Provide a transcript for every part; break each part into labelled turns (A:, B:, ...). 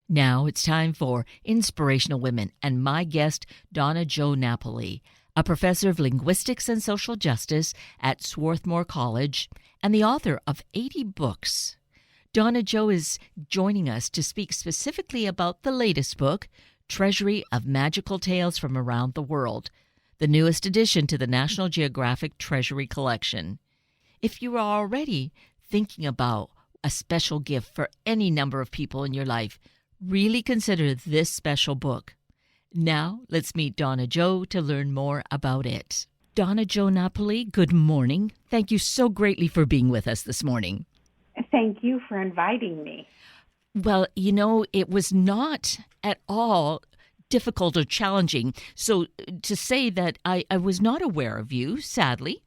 A: Now it's time for Inspirational Women, and my guest, Donna Jo Napoli, a professor of linguistics and social justice at Swarthmore College and the author of 80 books. Donna Jo is joining us to speak specifically about the latest book, Treasury of Magical Tales from Around the World, the newest addition to the National Geographic Treasury collection. If you are already thinking about a special gift for any number of people in your life, really consider this special book. Now, let's meet Donna Jo to learn more about it. Donna Jo Napoli, good morning. Thank you so greatly for being with us this morning.
B: Thank you for inviting me.
A: Well, it was not at all difficult or challenging. So to say that I was not aware of you, sadly,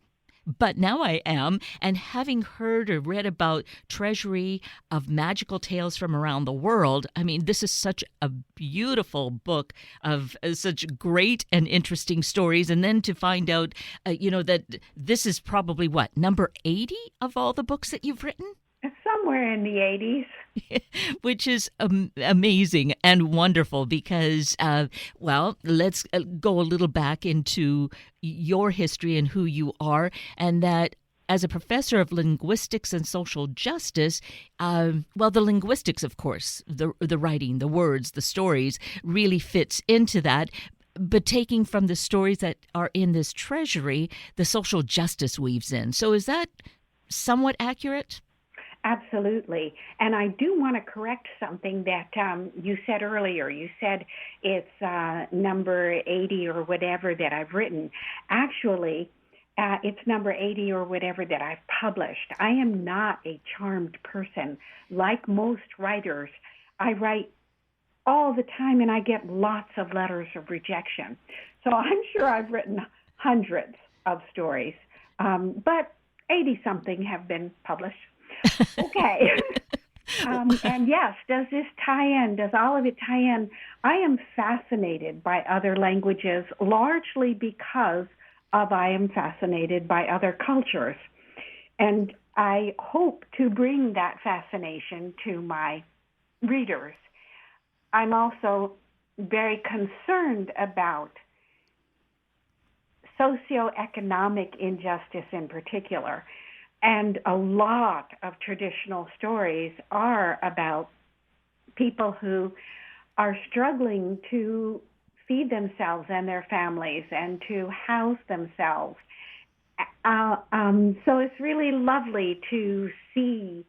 A: but now I am, and having heard or read about Treasury of Magical Tales from Around the World, I mean, this is such a beautiful book of such great and interesting stories. And then to find out, that this is probably, number 80 of all the books that you've written?
B: Somewhere in the 80s.
A: Which is amazing and wonderful because, let's go a little back into your history and who you are, and that as a professor of linguistics and social justice, the linguistics, of course, the writing, the words, the stories really fits into that. But taking from the stories that are in this treasury, the social justice weaves in. So is that somewhat accurate?
B: Absolutely. And I do want to correct something that you said earlier. You said it's number 80 or whatever that I've written. Actually, it's number 80 or whatever that I've published. I am not a charmed person. Like most writers, I write all the time and I get lots of letters of rejection. So I'm sure I've written hundreds of stories, but 80-something have been published. Okay. And yes, does this tie in? Does all of it tie in? I am fascinated by other languages, largely because I am fascinated by other cultures. And I hope to bring that fascination to my readers. I'm also very concerned about socioeconomic injustice in particular. And a lot of traditional stories are about people who are struggling to feed themselves and their families and to house themselves. So it's really lovely to see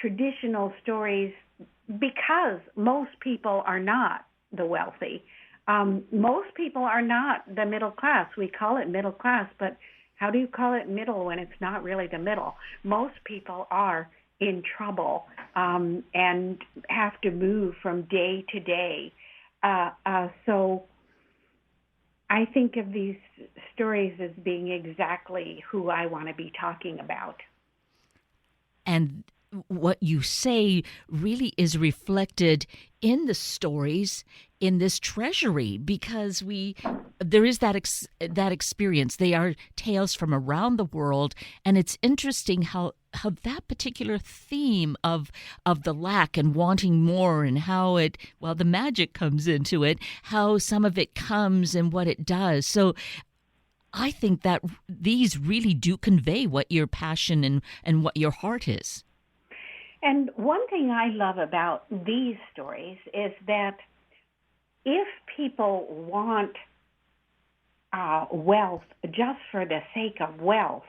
B: traditional stories because most people are not the wealthy. Most people are not the middle class. We call it middle class, but how do you call it middle when it's not really the middle? Most people are in trouble and have to move from day to day. So I think of these stories as being exactly who I want to be talking about.
A: And what you say really is reflected in the stories in this treasury, because there is that experience. They are tales from around the world, and it's interesting how that particular theme of the lack and wanting more, and how the magic comes into it, how some of it comes and what it does. So I think that these really do convey what your passion and what your heart is.
B: And one thing I love about these stories is that if people want wealth just for the sake of wealth,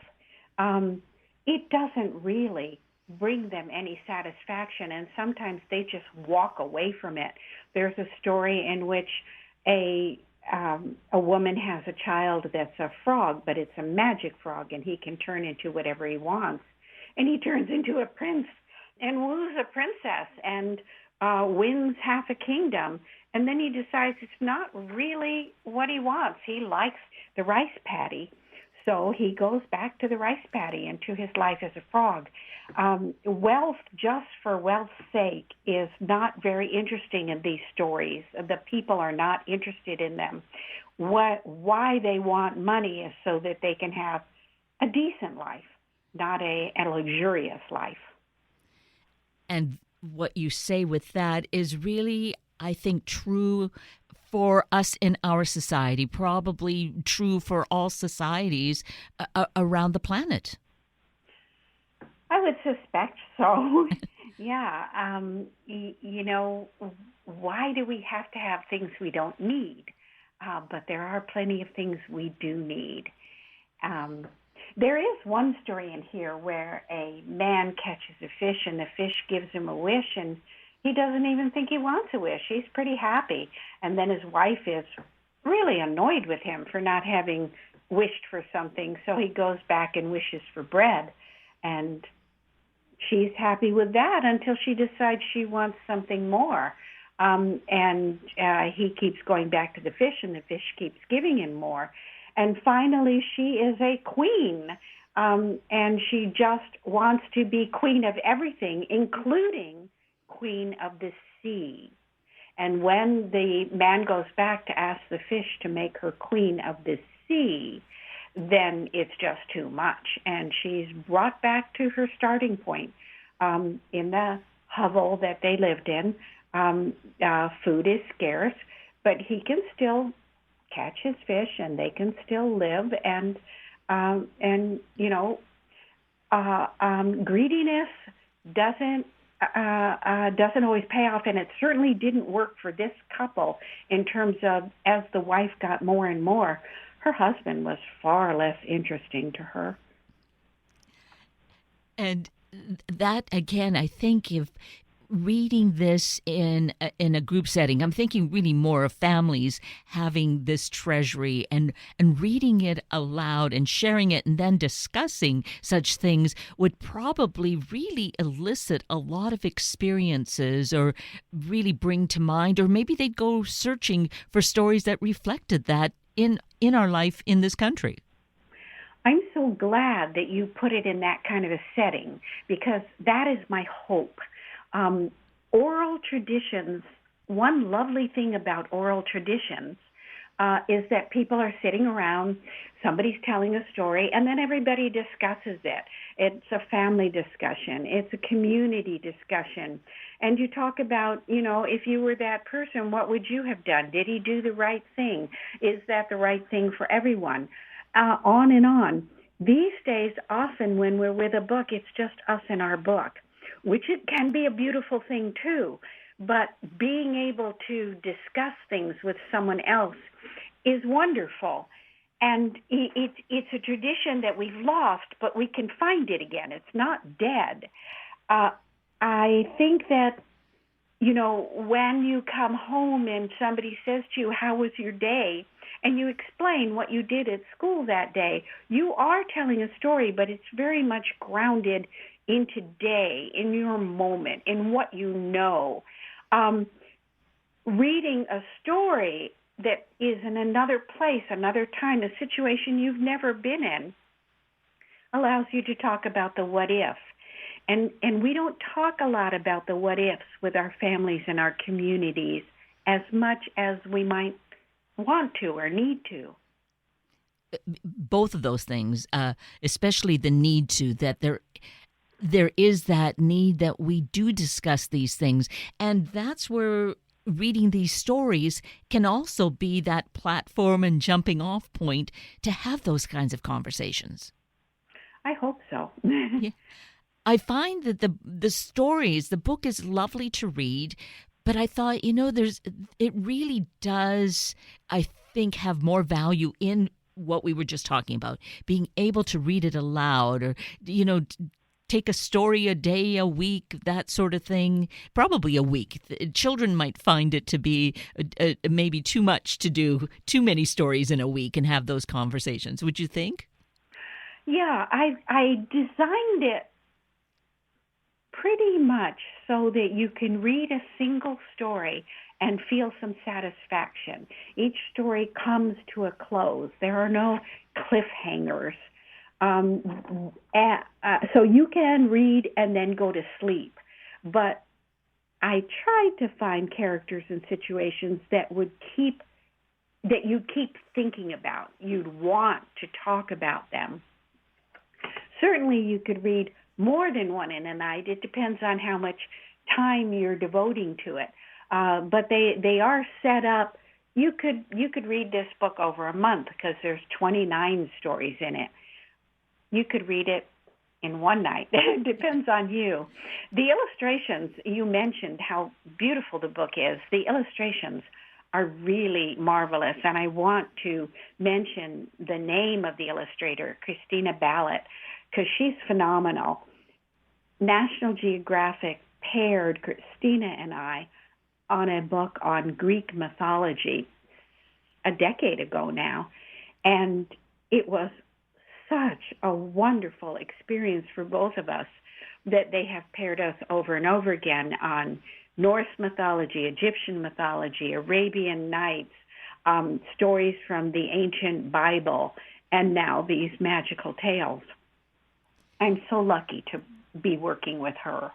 B: it doesn't really bring them any satisfaction, and sometimes they just walk away from it. There's a story in which a woman has a child that's a frog, but it's a magic frog, and he can turn into whatever he wants. And he turns into a prince and woos a princess and wins half a kingdom. And then he decides it's not really what he wants. He likes the rice paddy. So he goes back to the rice paddy and to his life as a frog. Wealth just for wealth's sake is not very interesting in these stories. The people are not interested in them. Why they want money is so that they can have a decent life, not a luxurious life.
A: And what you say with that is really, I think, true for us in our society, probably true for all societies around the planet.
B: I would suspect so. Yeah. Why do we have to have things we don't need? But there are plenty of things we do need. Um, there is one story in here where a man catches a fish and the fish gives him a wish, and he doesn't even think he wants a wish. He's pretty happy. And then his wife is really annoyed with him for not having wished for something. So he goes back and wishes for bread. And she's happy with that until she decides she wants something more. And he keeps going back to the fish, and the fish keeps giving him more. And finally, she is a queen, and she just wants to be queen of everything, including queen of the sea. And when the man goes back to ask the fish to make her queen of the sea, then it's just too much. And she's brought back to her starting point in the hovel that they lived in. Food is scarce, but he can still catch his fish, and they can still live. And greediness doesn't always pay off, and it certainly didn't work for this couple in terms of as the wife got more and more, her husband was far less interesting to her.
A: And that, again, I think if reading this in a group setting, I'm thinking really more of families having this treasury and reading it aloud and sharing it and then discussing such things would probably really elicit a lot of experiences or really bring to mind, or maybe they'd go searching for stories that reflected that in our life in this country.
B: I'm so glad that you put it in that kind of a setting, because that is my hope. Oral traditions, one lovely thing about oral traditions is that people are sitting around, somebody's telling a story, and then everybody discusses it. It's a family discussion. It's a community discussion. And you talk about, if you were that person, what would you have done? Did he do the right thing? Is that the right thing for everyone? On and on. These days, often when we're with a book, it's just us and our book, which it can be a beautiful thing too. But being able to discuss things with someone else is wonderful. And it's a tradition that we've lost, but we can find it again. It's not dead. I think that, when you come home and somebody says to you, how was your day? And you explain what you did at school that day, you are telling a story, but it's very much grounded in today, in your moment, in what you know. Reading a story that is in another place, another time, a situation you've never been in, allows you to talk about the what if. And we don't talk a lot about the what ifs with our families and our communities as much as we might want to or need to.
A: Both of those things, especially the need to, that there is that need that we do discuss these things. And that's where reading these stories can also be that platform and jumping off point to have those kinds of conversations.
B: I hope so.
A: Yeah. I find that the stories, the book is lovely to read, but I thought, it really does, I think, have more value in what we were just talking about, being able to read it aloud or, take a story a day, a week, that sort of thing. Probably a week. Children might find it to be maybe too much to do too many stories in a week and have those conversations. Would you think?
B: Yeah, I designed it pretty much so that you can read a single story and feel some satisfaction. Each story comes to a close. There are no cliffhangers. So you can read and then go to sleep. But I tried to find characters and situations that you'd keep thinking about. You'd want to talk about them. Certainly you could read more than one in a night. It depends on how much time you're devoting to it. But they are set up. You could read this book over a month because there's 29 stories in it. You could read it in one night. It depends on you. The illustrations, you mentioned how beautiful the book is. The illustrations are really marvelous, and I want to mention the name of the illustrator, Christina Ballett, because she's phenomenal. National Geographic paired Christina and I on a book on Greek mythology a decade ago now, and it was such a wonderful experience for both of us that they have paired us over and over again on Norse mythology, Egyptian mythology, Arabian Nights, stories from the ancient Bible, and now these magical tales. I'm so lucky to be working with her.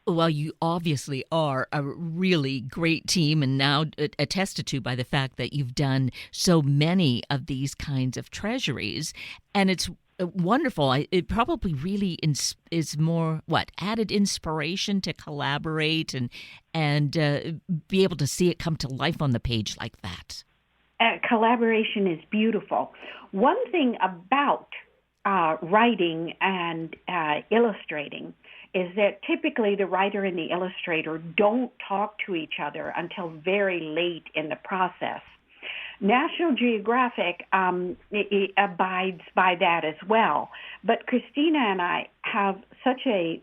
A: Well, you obviously are a really great team, and now attested to by the fact that you've done so many of these kinds of treasuries. And it's wonderful. It probably really is more, added inspiration to collaborate and be able to see it come to life on the page like that.
B: Collaboration is beautiful. One thing about writing and illustrating is that typically the writer and the illustrator don't talk to each other until very late in the process. National Geographic it abides by that as well. But Christina and I have such a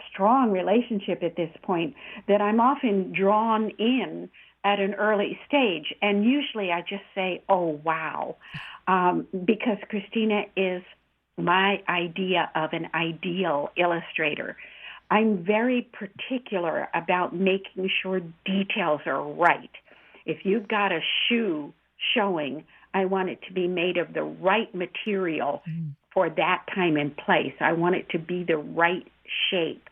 B: strong relationship at this point that I'm often drawn in at an early stage. And usually I just say, oh, wow, because Christina is my idea of an ideal illustrator. I'm very particular about making sure details are right. If you've got a shoe showing, I want it to be made of the right material for that time and place. I want it to be the right shape.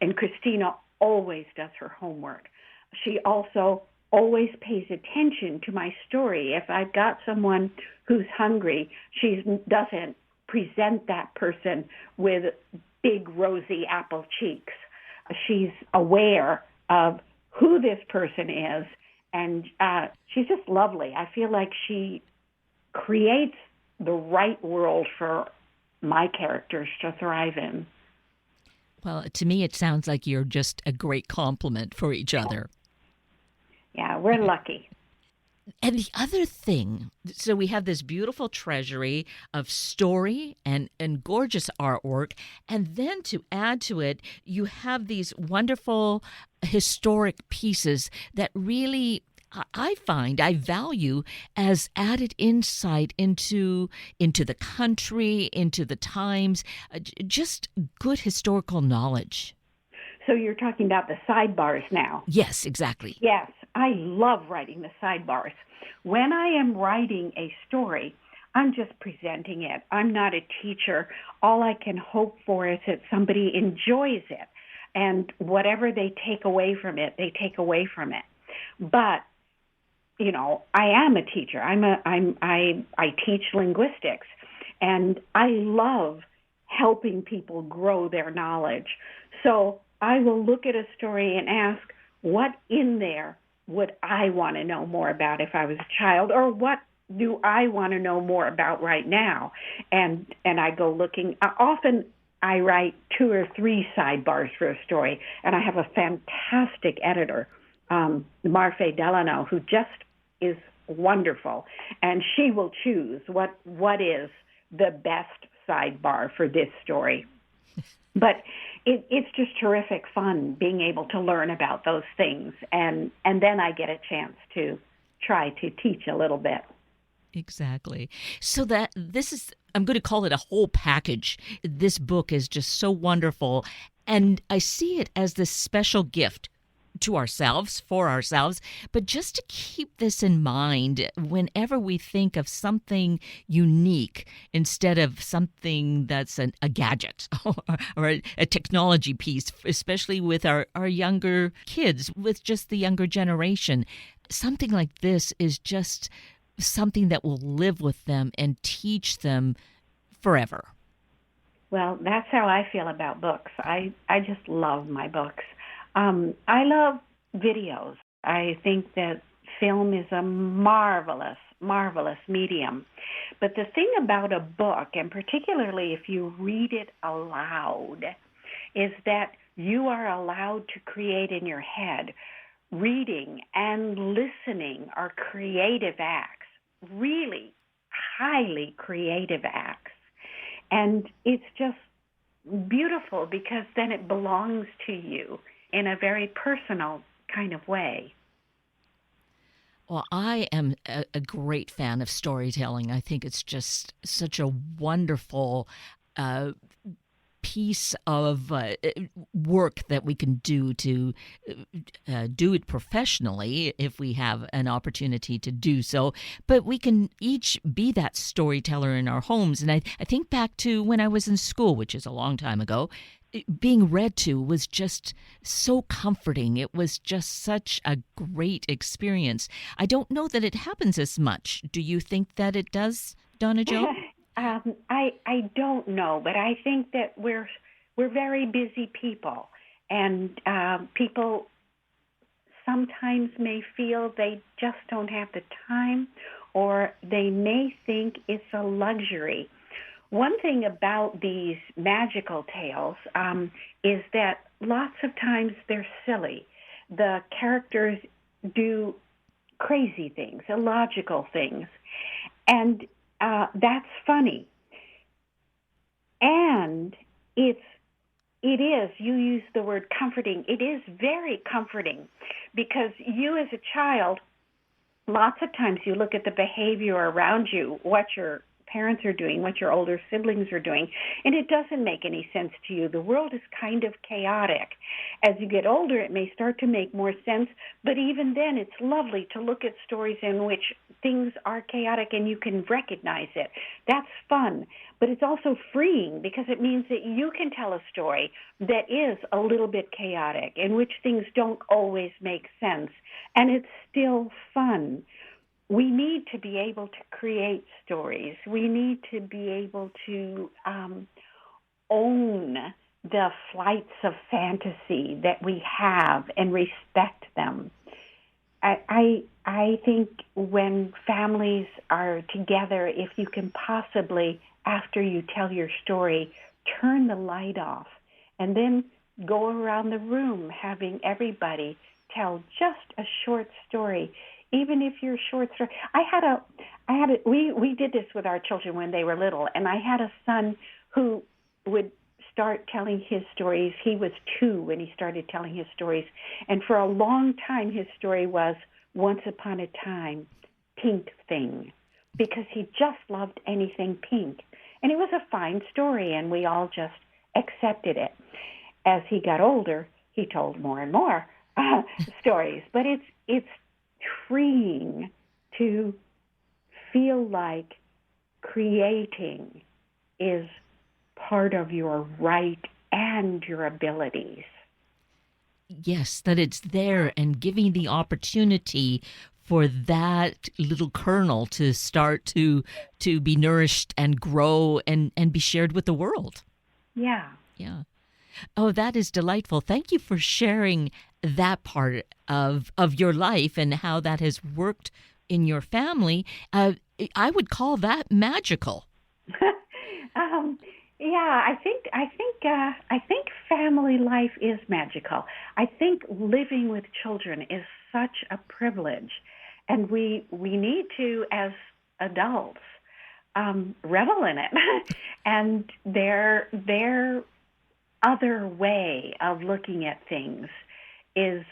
B: And Christina always does her homework. She also always pays attention to my story. If I've got someone who's hungry, she doesn't present that person with big rosy apple cheeks. She's aware of who this person is, and she's just lovely. I feel like she creates the right world for my characters to thrive in.
A: Well, to me, it sounds like you're just a great complement for each other.
B: Yeah, we're lucky.
A: And the other thing, so we have this beautiful treasury of story and gorgeous artwork, and then to add to it, you have these wonderful historic pieces that really I value as added insight into the country, into the times, just good historical knowledge.
B: So you're talking about the sidebars now?
A: Yes, exactly.
B: Yes, I love writing the sidebars. When I am writing a story, I'm just presenting it. I'm not a teacher. All I can hope for is that somebody enjoys it. And whatever they take away from it, they take away from it. But, you know, I am a teacher. I teach linguistics. And I love helping people grow their knowledge. So I will look at a story and ask, what in there would I want to know more about if I was a child, or what do I want to know more about right now? And I go looking. Often I write 2 or 3 sidebars for a story, and I have a fantastic editor, Marfe Delano, who just is wonderful, and she will choose what is the best sidebar for this story. But it's just terrific fun being able to learn about those things, and then I get a chance to try to teach a little bit.
A: Exactly. So that this is, I'm going to call it a whole package. This book is just so wonderful, and I see it as this special gift to ourselves, for ourselves, but just to keep this in mind whenever we think of something unique instead of something that's a gadget or a technology piece, especially with our younger kids, with just the younger generation. Something like this is just something that will live with them and teach them forever.
B: Well, that's how I feel about books. I just love my books. I love videos. I think that film is a marvelous, marvelous medium. But the thing about a book, and particularly if you read it aloud, is that you are allowed to create in your head. Reading and listening are creative acts, really highly creative acts. And it's just beautiful because then it belongs to you in a very personal kind of way.
A: Well, I am a great fan of storytelling. I think it's just such a wonderful uh, piece of work that we can do to do it professionally if we have an opportunity to do so. But we can each be that storyteller in our homes. And I think back to when I was in school, which is a long time ago. Being read to was just so comforting. It was just such a great experience. I don't know that it happens as much. Do you think that it does, Donna Jo?
B: I don't know, but I think that we're very busy people, and people sometimes may feel they just don't have the time, or they may think it's a luxury. One thing about these magical tales is that lots of times they're silly. The characters do crazy things, illogical things, and that's funny. And it is, you use the word comforting, it is very comforting because you as a child, lots of times you look at the behavior around you, what your parents are doing, what your older siblings are doing, and it doesn't make any sense to you. The world is kind of chaotic. As you get older, it may start to make more sense, but even then, it's lovely to look at stories in which things are chaotic and you can recognize it. That's fun, but it's also freeing because it means that you can tell a story that is a little bit chaotic, in which things don't always make sense, and it's still fun. We need to be able to create stories. We need to be able to own the flights of fantasy that we have and respect them. I think when families are together, if you can possibly, after you tell your story, turn the light off and then go around the room having everybody tell just a short story. Even if your short story, we did this with our children when they were little, and I had a son who would start telling his stories. He was 2 when he started telling his stories, and for a long time his story was Once Upon a Time, Pink Thing, because he just loved anything pink. And it was a fine story, and we all just accepted it. As he got older, he told more and more stories, but it's freeing to feel like creating is part of your right and your abilities.
A: Yes, that it's there and giving the opportunity for that little kernel to start to be nourished and grow and be shared with the world.
B: Yeah.
A: Yeah. Oh, that is delightful. Thank you for sharing that part of your life and how that has worked in your family. I would call that magical.
B: Yeah, I think family life is magical. I think living with children is such a privilege, and we need to, as adults, revel in it. And their other way of looking at things is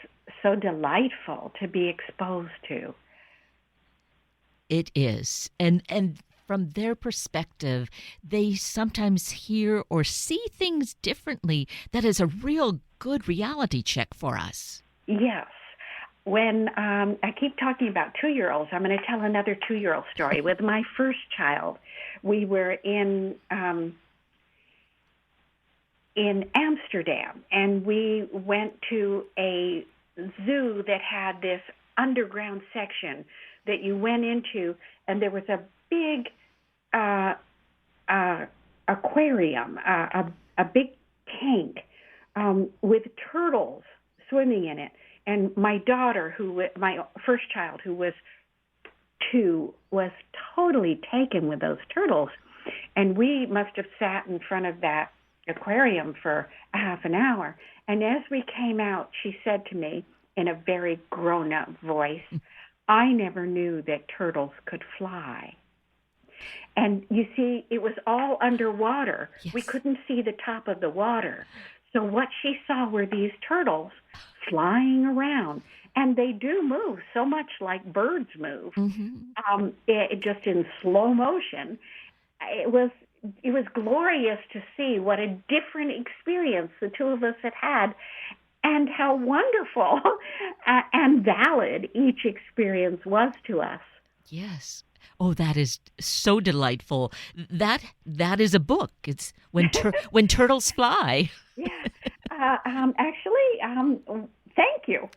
B: so delightful to be exposed to.
A: It is. And from their perspective, they sometimes hear or see things differently. That is a real good reality check for us.
B: Yes. When I keep talking about 2-year-olds, I'm going to tell another 2-year-old story. With my first child, we were in Amsterdam, and we went to a zoo that had this underground section that you went into, and there was a big aquarium, a big tank with turtles swimming in it. And my daughter, my first child, who was 2, was totally taken with those turtles. And we must have sat in front of that aquarium for a half an hour. And as we came out, she said to me in a very grown-up voice, "I never knew that turtles could fly." And you see, it was all underwater.
A: Yes.
B: We couldn't see the top of the water. So what she saw were these turtles flying around. And they do move so much like birds move, just in slow motion. It was glorious to see what a different experience the two of us had and how wonderful and valid each experience was to us.
A: Yes. Oh, that is so delightful. That is a book. It's when turtles fly.
B: Yeah. Actually, thank you.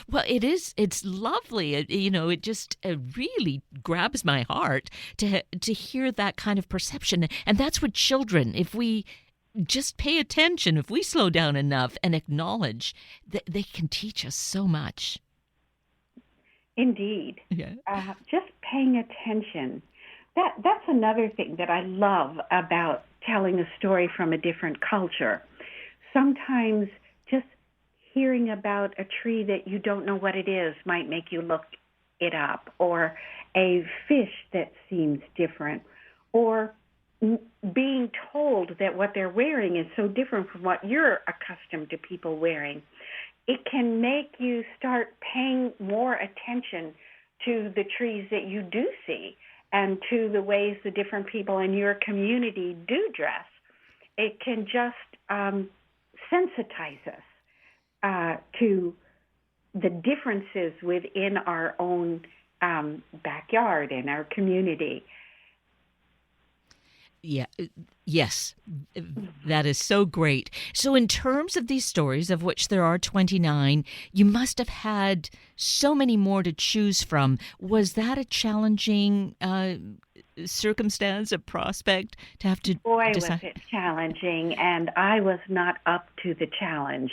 A: Well, it is. It's lovely. It just really grabs my heart to hear that kind of perception. And that's what children, if we just pay attention, if we slow down enough and acknowledge, they can teach us so much.
B: Indeed.
A: Yeah.
B: Just paying attention. That's another thing that I love about telling a story from a different culture. Sometimes just hearing about a tree that you don't know what it is might make you look it up, or a fish that seems different, or being told that what they're wearing is so different from what you're accustomed to people wearing. It can make you start paying more attention to the trees that you do see and to the ways the different people in your community do dress. It can just sensitize us to the differences within our own backyard and our community.
A: Yeah. Yes. That is so great. So in terms of these stories, of which there are 29, you must have had so many more to choose from. Was that a challenging circumstance, a prospect to have to decide?
B: Was it challenging, and I was not up to the challenge.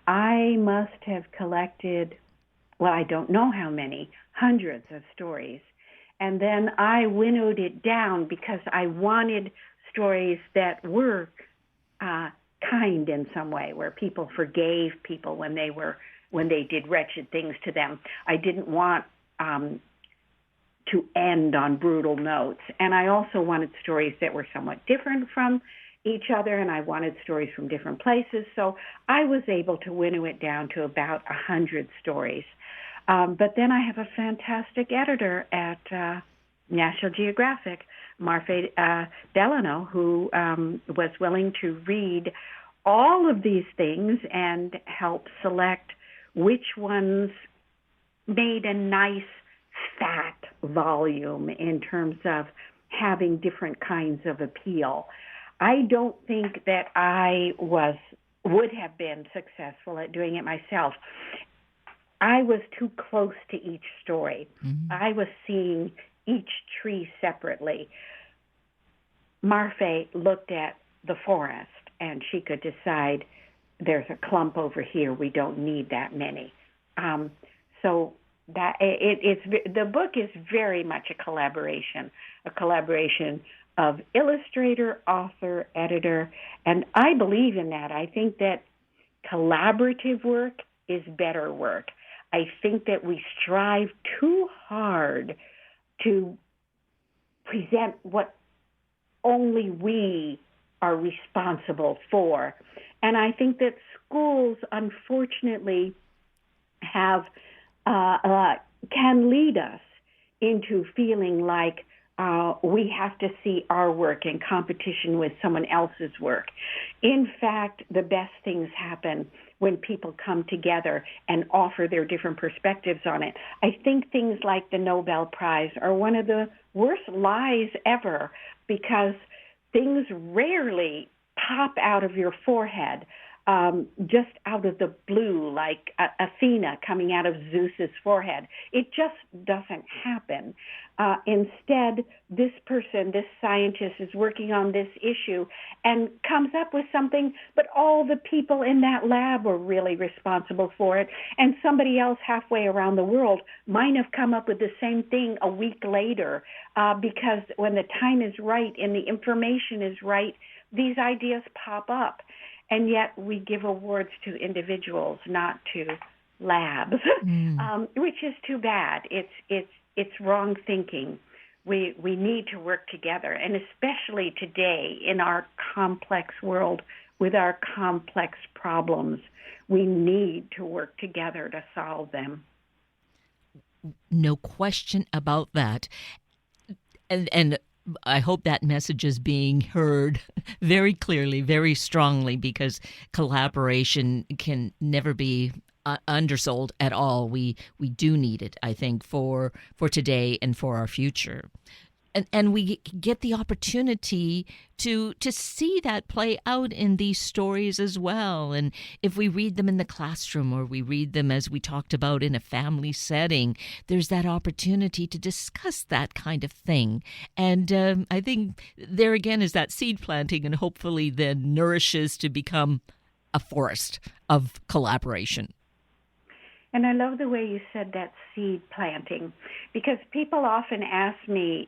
B: I must have collected, well, I don't know how many, hundreds of stories. And then I winnowed it down because I wanted stories that were kind in some way, where people forgave people when they did wretched things to them. I didn't want to end on brutal notes. And I also wanted stories that were somewhat different from each other, and I wanted stories from different places. So I was able to winnow it down to about 100 stories. But then I have a fantastic editor at National Geographic, Marfe Delano, who was willing to read all of these things and help select which ones made a nice fat volume in terms of having different kinds of appeal. I don't think that I would have been successful at doing it myself. I was too close to each story. Mm-hmm. I was seeing each tree separately. Marfe looked at the forest, and she could decide there's a clump over here. We don't need that many. So that the book is very much a collaboration of illustrator, author, editor, and I believe in that. I think that collaborative work is better work. I think that we strive too hard to present what only we are responsible for. And I think that schools, unfortunately, have can lead us into feeling like we have to see our work in competition with someone else's work. In fact, the best things happen when people come together and offer their different perspectives on it. I think things like the Nobel Prize are one of the worst lies ever, because things rarely pop out of your forehead. just out of the blue, like Athena coming out of Zeus's forehead. It just doesn't happen. Instead, this person, this scientist, is working on this issue and comes up with something, but all the people in that lab were really responsible for it, and somebody else halfway around the world might have come up with the same thing a week later, because when the time is right and the information is right, these ideas pop up. And yet we give awards to individuals, not to labs, which is too bad. It's wrong thinking. We need to work together, and especially today in our complex world with our complex problems, we need to work together to solve them.
A: No question about that. And I hope that message is being heard very clearly, very strongly, because collaboration can never be undersold at all. We do need it, I think, for today and for our future. And we get the opportunity to see that play out in these stories as well. And if we read them in the classroom, or we read them, as we talked about, in a family setting, there's that opportunity to discuss that kind of thing. And I think there again is that seed planting, and hopefully then nourishes to become a forest of collaboration.
B: And I love the way you said that, seed planting, because people often ask me,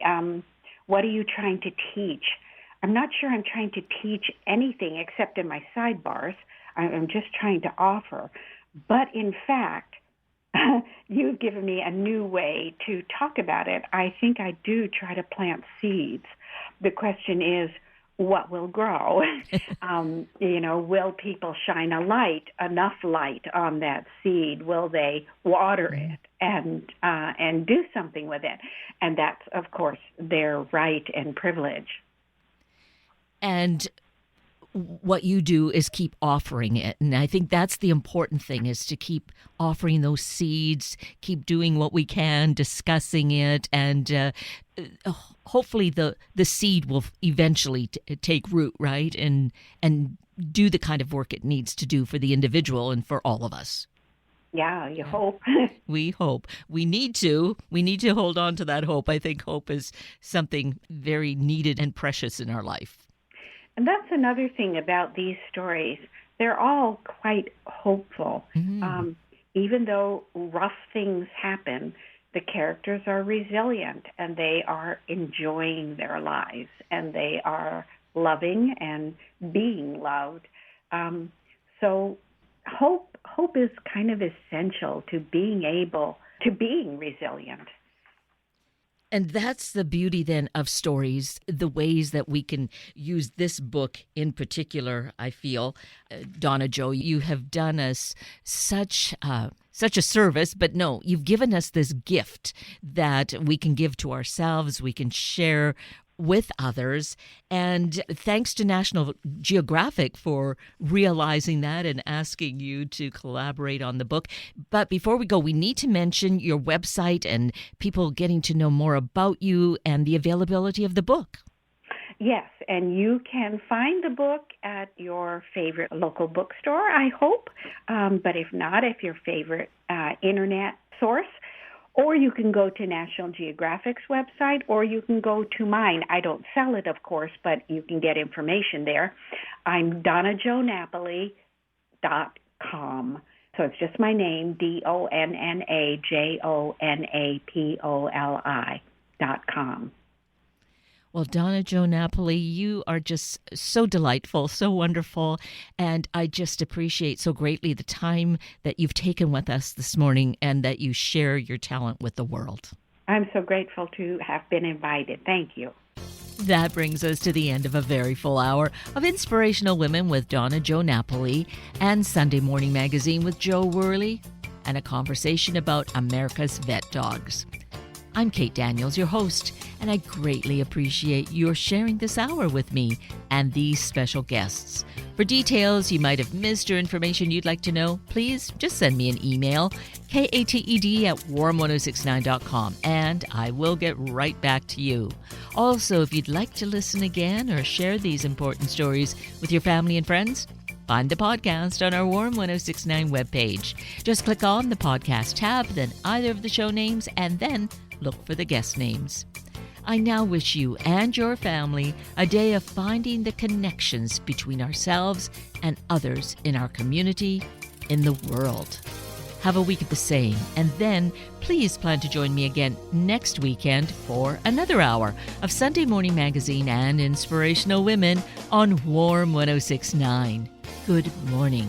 B: what are you trying to teach? I'm not sure I'm trying to teach anything except in my sidebars. I'm just trying to offer. But in fact, you've given me a new way to talk about it. I think I do try to plant seeds. The question is, what will grow? Will people shine enough light on that seed? Will they water it and do something with it? And that's, of course, their right and privilege.
A: And what you do is keep offering it. And I think that's the important thing, is to keep offering those seeds, keep doing what we can, discussing it, and hopefully the seed will eventually take root, right? And do the kind of work it needs to do for the individual and for all of us.
B: Yeah, you hope.
A: We hope. We need to hold on to that hope. I think hope is something very needed and precious in our life.
B: And that's another thing about these stories. They're all quite hopeful. Mm-hmm. Even though rough things happen, the characters are resilient, and they are enjoying their lives, and they are loving and being loved. So hope is kind of essential to being resilient.
A: And that's the beauty then of stories, the ways that we can use this book in particular, I feel. Donna Jo, you have done us such a service, but no, you've given us this gift that we can give to ourselves, we can share with others. And thanks to National Geographic for realizing that and asking you to collaborate on the book. But before we go, we need to mention your website and people getting to know more about you and the availability of the book.
B: Yes, and you can find the book at your favorite local bookstore, I hope. But if not, if your favorite internet source, or you can go to National Geographic's website, or you can go to mine. I don't sell it, of course, but you can get information there. I'm DonnaJoNapoli.com. So it's just my name, DonnaJoNapoli.com.
A: Well, Donna Jo Napoli, you are just so delightful, so wonderful, and I just appreciate so greatly the time that you've taken with us this morning and that you share your talent with the world.
B: I'm so grateful to have been invited. Thank you.
A: That brings us to the end of a very full hour of Inspirational Women with Donna Jo Napoli and Sunday Morning Magazine with Joe Worley, and a conversation about America's vet dogs. I'm Kate Daniels, your host, and I greatly appreciate your sharing this hour with me and these special guests. For details you might have missed or information you'd like to know, please just send me an email, kated@warm1069.com, and I will get right back to you. Also, if you'd like to listen again or share these important stories with your family and friends, Find the podcast on our Warm 1069 webpage. Just click on the podcast tab, then either of the show names, and then look for the guest names. I now wish you and your family a day of finding the connections between ourselves and others in our community, in the world. Have a week of the same, and then please plan to join me again next weekend for another hour of Sunday Morning Magazine and Inspirational Women on Warm 1069. Good morning.